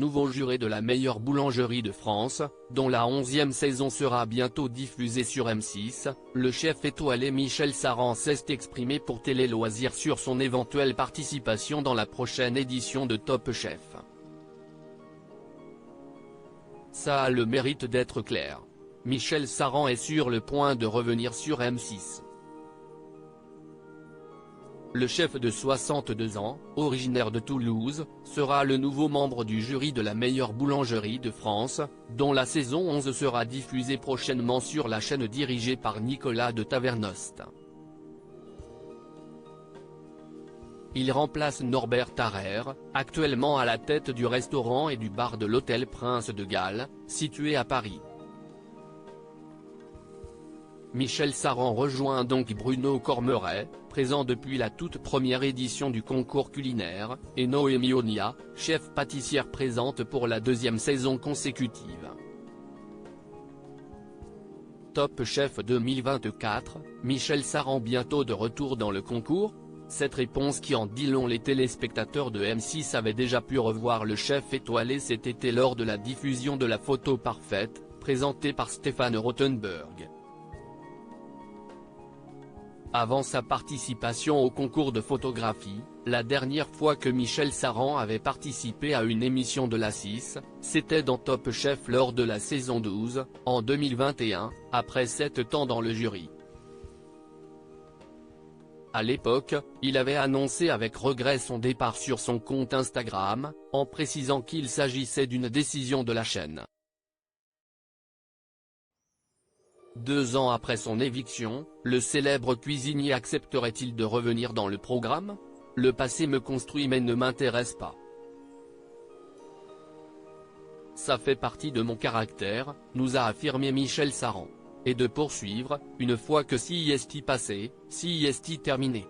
nouveau juré de la meilleure boulangerie de France, dont la 11e saison sera bientôt diffusée sur M6, le chef étoilé Michel Saran s'est exprimé pour Télé Loisirs sur son éventuelle participation dans la prochaine édition de Top Chef. Ça a le mérite d'être clair. Michel Saran est sur le point de revenir sur M6. Le chef de 62 ans, originaire de Toulouse, sera le nouveau membre du jury de la meilleure boulangerie de France, dont la saison 11 sera diffusée prochainement sur la chaîne dirigée par Nicolas de Tavernost. Il remplace Norbert Tarrer, actuellement à la tête du restaurant et du bar de l'hôtel Prince de Galles, situé à Paris. Michel Saran rejoint donc Bruno Cormeret, présent depuis la toute première édition du concours culinaire, et Noémie Onia, chef pâtissière présente pour la 2e saison consécutive. Top Chef 2024, Michel Saran bientôt de retour dans le concours? Cette réponse qui en dit long. Les téléspectateurs de M6 avaient déjà pu revoir le chef étoilé cet été lors de la diffusion de La Photo Parfaite, présentée par Stéphane Rothenberg. Avant sa participation au concours de photographie, la dernière fois que Michel Saran avait participé à une émission de la 6, c'était dans Top Chef lors de la saison 12, en 2021, après 7 ans dans le jury. À l'époque, il avait annoncé avec regret son départ sur son compte Instagram, en précisant qu'il s'agissait d'une décision de la chaîne. 2 ans après son éviction, le célèbre cuisinier accepterait-il de revenir dans le programme? Le passé me construit mais ne m'intéresse pas. Ça fait partie de mon caractère, nous a affirmé Michel Saran. Et de poursuivre, une fois que CIST passé, CIST terminé.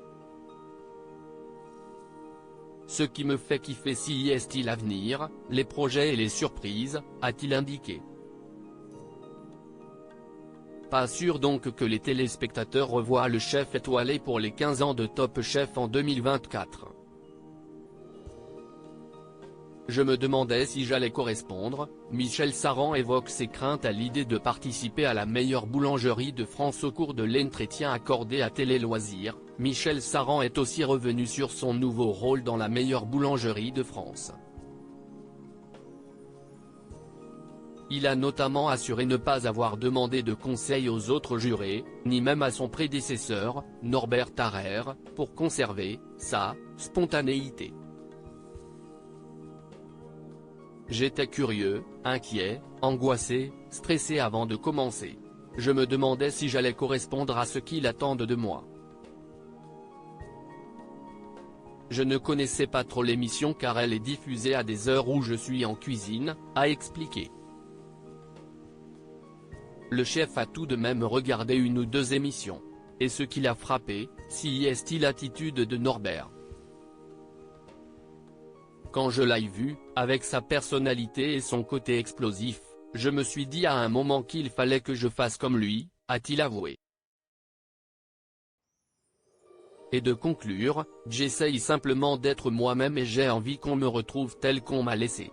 Ce qui me fait kiffer CIST l'avenir, les projets et les surprises, a-t-il indiqué. Pas sûr donc que les téléspectateurs revoient le chef étoilé pour les 15 ans de Top Chef en 2024. Je me demandais si j'allais correspondre. Michel Saran évoque ses craintes à l'idée de participer à la meilleure boulangerie de France au cours de l'entretien accordé à Télé Loisirs. Michel Saran est aussi revenu sur son nouveau rôle dans la meilleure boulangerie de France. Il a notamment assuré ne pas avoir demandé de conseils aux autres jurés, ni même à son prédécesseur, Norbert Tarrer, pour conserver sa spontanéité. J'étais curieux, inquiet, angoissé, stressé avant de commencer. Je me demandais si j'allais correspondre à ce qu'ils attendent de moi. Je ne connaissais pas trop l'émission car elle est diffusée à des heures où je suis en cuisine, a expliqué. Le chef a tout de même regardé 1 ou 2 émissions. Et ce qui l'a frappé, CIST l'attitude de Norbert. Quand je l'ai vu, avec sa personnalité et son côté explosif, je me suis dit à un moment qu'il fallait que je fasse comme lui, a-t-il avoué. Et de conclure, j'essaye simplement d'être moi-même et j'ai envie qu'on me retrouve tel qu'on m'a laissé.